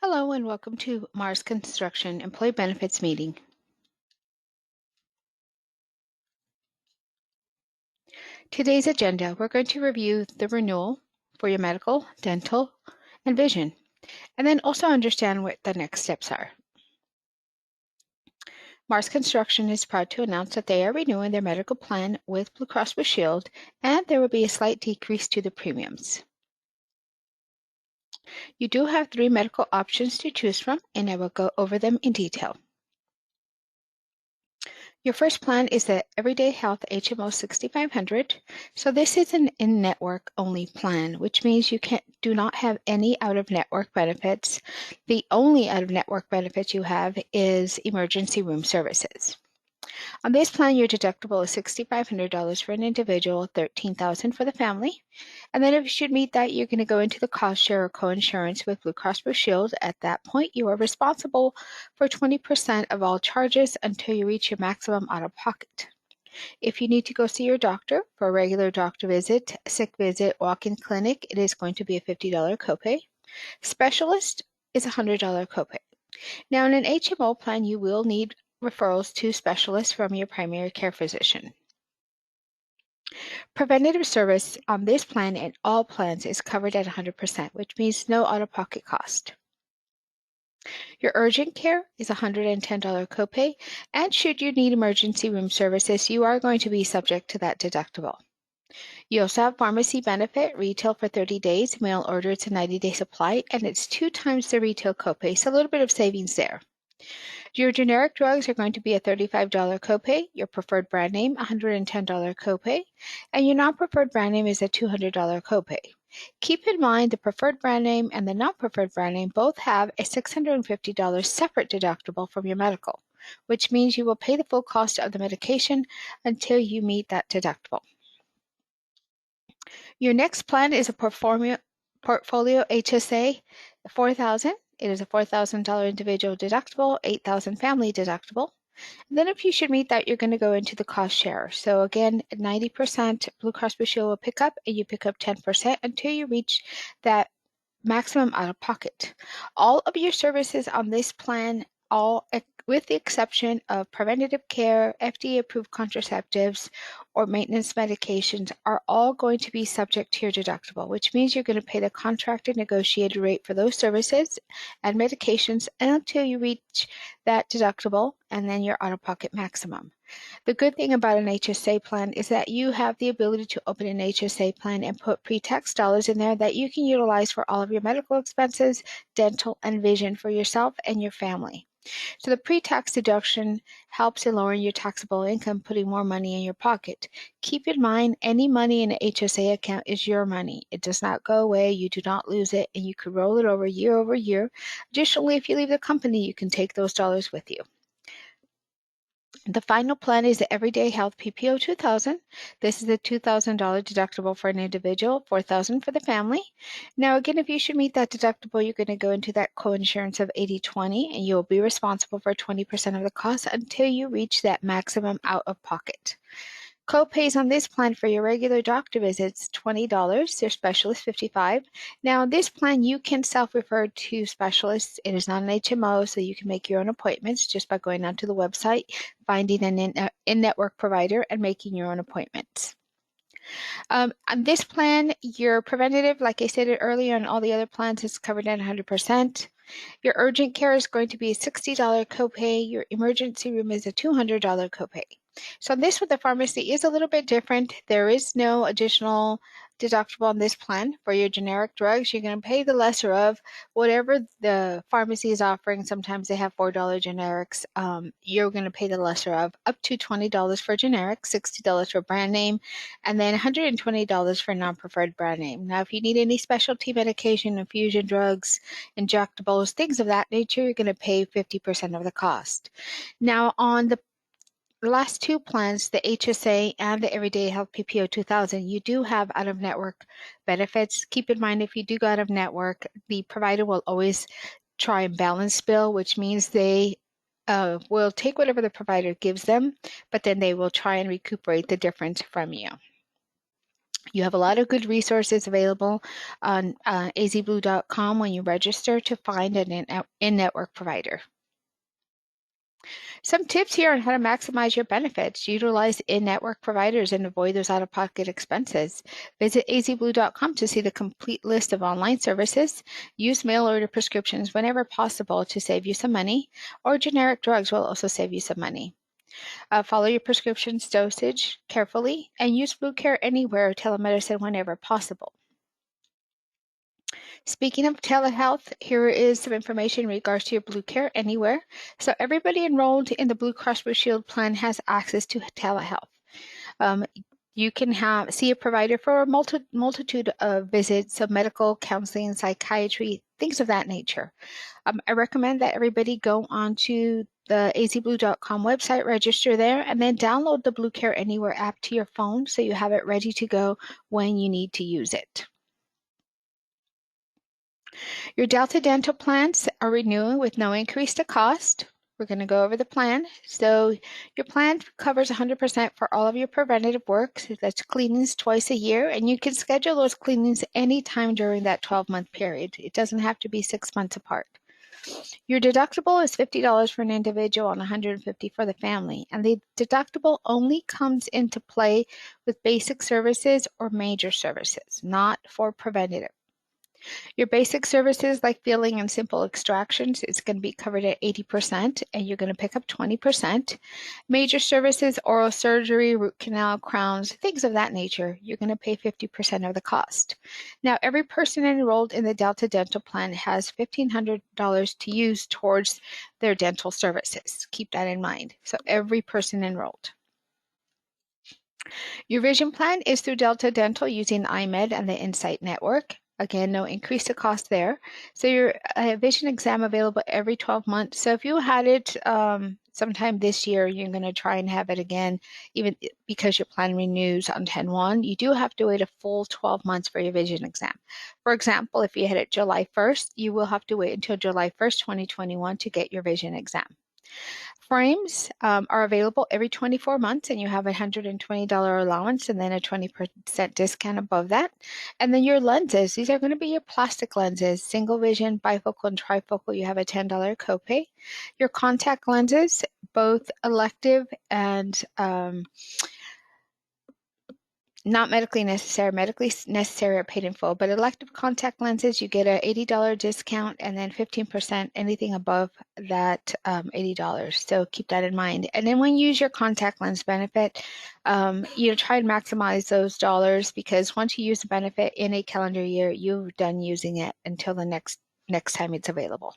Hello and welcome to Mars Construction Employee Benefits Meeting. Today's agenda, we're going to review the renewal for your medical, dental, and vision, and then also understand what the next steps are. Mars Construction is proud to announce that they are renewing their medical plan with Blue Cross Blue Shield, and there will be a slight decrease to the premiums. You do have 3 medical options to choose from, and I will go over them in detail. Your first plan is the Everyday Health HMO 6500. So this is an in-network only plan, which means you do not have any out-of-network benefits. The only out-of-network benefits you have is emergency room services. On this plan, your deductible is $6,500 for an individual, $13,000 for the family. And then if you should meet that, you're going to go into the cost share or co-insurance with Blue Cross Blue Shield. At that point, you are responsible for 20% of all charges until you reach your maximum out-of-pocket. If you need to go see your doctor for a regular doctor visit, sick visit, walk-in clinic, it is going to be a $50 copay. Specialist is a $100 copay. Now, in an HMO plan, you will need referrals to specialists from your primary care physician. Preventative service on this plan and all plans is covered at 100%, which means no out-of-pocket cost. Your urgent care is a $110 copay, and should you need emergency room services, you are going to be subject to that deductible. You also have pharmacy benefit, retail for 30 days, mail order it's a 90-day supply, and it's 2 times the retail copay, so a little bit of savings there. Your generic drugs are going to be a $35 copay, your preferred brand name, a $110 copay, and your non-preferred brand name is a $200 copay. Keep in mind the preferred brand name and the non-preferred brand name both have a $650 separate deductible from your medical, which means you will pay the full cost of the medication until you meet that deductible. Your next plan is a portfolio HSA 4000. It is a $4,000 individual deductible, $8,000 family deductible. And then if you should meet that, you're going to go into the cost share. So again, 90% Blue Cross Blue Shield will pick up, and you pick up 10% until you reach that maximum out of pocket. All of your services on this plan, with the exception of preventative care, FDA-approved contraceptives, or maintenance medications, are all going to be subject to your deductible, which means you're going to pay the contracted negotiated rate for those services and medications until you reach that deductible and then your out-of-pocket maximum. The good thing about an HSA plan is that you have the ability to open an HSA plan and put pre-tax dollars in there that you can utilize for all of your medical expenses, dental, and vision for yourself and your family. So the pre-tax deduction helps in lowering your taxable income, putting more money in your pocket. Keep in mind, any money in an HSA account is your money. It does not go away. You do not lose it, and you can roll it over year. Additionally, if you leave the company, you can take those dollars with you. The final plan is the Everyday Health PPO 2000. This is a $2,000 deductible for an individual, $4,000 for the family. Now, again, if you should meet that deductible, you're going to go into that co-insurance of 80/20, and you'll be responsible for 20% of the cost until you reach that maximum out of pocket. Co-pays on this plan for your regular doctor visits, $20, your specialist, $55. Now, this plan, you can self-refer to specialists. It is not an HMO, so you can make your own appointments just by going onto the website, finding an in-network provider, and making your own appointments. On this plan, your preventative, like I said earlier, and all the other plans is covered at 100%. Your urgent care is going to be a $60 copay. Your emergency room is a $200 copay. So this with the pharmacy is a little bit different. There is no additional deductible on this plan. For your generic drugs, you're going to pay the lesser of whatever the pharmacy is offering. Sometimes they have $4 generics. You're going to pay the lesser of up to $20 for generic, $60 for brand name, and then $120 for non-preferred brand name. Now, if you need any specialty medication, infusion drugs, injectables, things of that nature, you're going to pay 50% of the cost. Now, on the last 2 plans, the HSA and the Everyday Health PPO 2000, you do have out-of-network benefits. Keep in mind, if you do go out-of-network, the provider will always try and balance bill, which means they will take whatever the provider gives them, but then they will try and recuperate the difference from you. You have a lot of good resources available on azblue.com when you register to find an in-network provider. Some tips here on how to maximize your benefits. Utilize in-network providers and avoid those out-of-pocket expenses. Visit azblue.com to see the complete list of online services. Use mail order prescriptions whenever possible to save you some money, or generic drugs will also save you some money. Follow your prescription's dosage carefully and use Blue Care Anywhere telemedicine whenever possible. Speaking of telehealth, here is some information in regards to your Blue Care Anywhere. So everybody enrolled in the Blue Cross Blue Shield plan has access to telehealth. You can see a provider for a multitude of visits, so medical, counseling, psychiatry, things of that nature. I recommend that everybody go onto the azblue.com website, register there, and then download the Blue Care Anywhere app to your phone so you have it ready to go when you need to use it. Your Delta Dental plans are renewing with no increase to cost. We're going to go over the plan. So your plan covers 100% for all of your preventative work. So that's cleanings twice a year, and you can schedule those cleanings anytime during that 12-month period. It doesn't have to be 6 months apart. Your deductible is $50 for an individual and $150 for the family, and the deductible only comes into play with basic services or major services, not for preventative. Your basic services like filling and simple extractions is going to be covered at 80%, and you're going to pick up 20%. Major services, oral surgery, root canal, crowns, things of that nature, you're going to pay 50% of the cost. Now, every person enrolled in the Delta Dental Plan has $1,500 to use towards their dental services. Keep that in mind. So every person enrolled. Your vision plan is through Delta Dental using iMed and the Insight Network. Again, no increase to cost there. So your vision exam available every 12 months. So if you had it sometime this year, you're going to try and have it again, even because your plan renews on 10/1. You do have to wait a full 12 months for your vision exam. For example, if you had it July 1st, you will have to wait until July 1st, 2021 to get your vision exam. Frames are available every 24 months, and you have a $120 allowance and then a 20% discount above that. And then your lenses, these are going to be your plastic lenses, single vision, bifocal, and trifocal. You have a $10 copay. Your contact lenses, both elective and not medically necessary or paid in full, but elective contact lenses, you get a $80 discount and then 15% anything above that $80. So keep that in mind. And then when you use your contact lens benefit, try and maximize those dollars, because once you use the benefit in a calendar year, you're done using it until the next time it's available.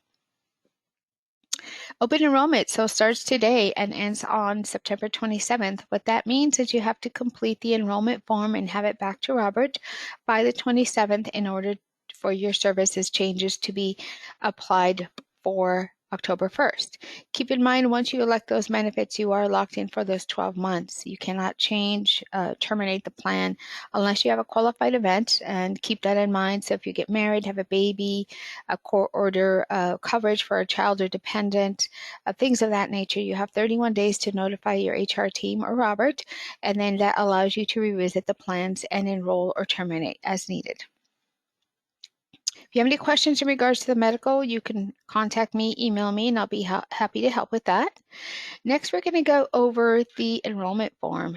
Open enrollment starts today and ends on September 27th. What that means is you have to complete the enrollment form and have it back to Robert by the 27th in order for your services changes to be applied for October 1st. Keep in mind, once you elect those benefits, you are locked in for those 12 months. You cannot terminate the plan unless you have a qualified event, and keep that in mind. So if you get married, have a baby, a court order, coverage for a child or dependent, things of that nature, you have 31 days to notify your HR team or Robert, and then that allows you to revisit the plans and enroll or terminate as needed. If you have any questions in regards to the medical, you can contact me, email me, and I'll be happy to help with that. Next, we're going to go over the enrollment form.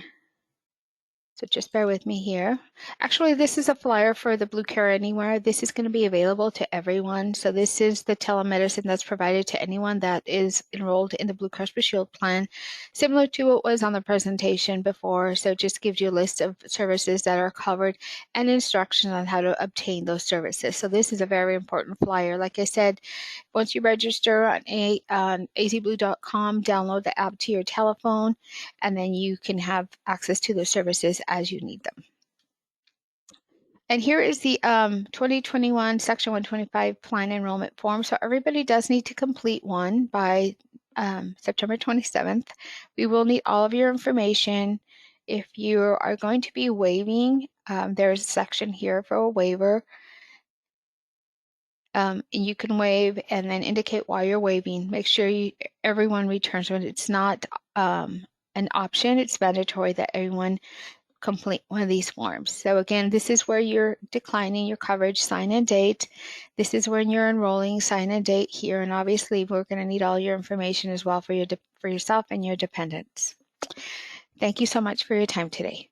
So just bear with me here. Actually, this is a flyer for the Blue Care Anywhere. This is going to be available to everyone. So this is the telemedicine that's provided to anyone that is enrolled in the Blue Cross Blue Shield plan, similar to what was on the presentation before. So it just gives you a list of services that are covered and instructions on how to obtain those services. So this is a very important flyer. Like I said, once you register on azblue.com, download the app to your telephone, and then you can have access to the services as you need them. And here is the 2021 Section 125 plan enrollment form. So everybody does need to complete one by September 27th. We will need all of your information. If you are going to be waiving, there's a section here for a waiver. You can waive and then indicate why you're waiving. Make sure everyone returns when it's not an option. It's mandatory that everyone complete one of these forms. So again, this is where you're declining your coverage, sign and date. This is when you're enrolling, sign and date here. And obviously we're going to need all your information as well for yourself and your dependents. Thank you so much for your time today.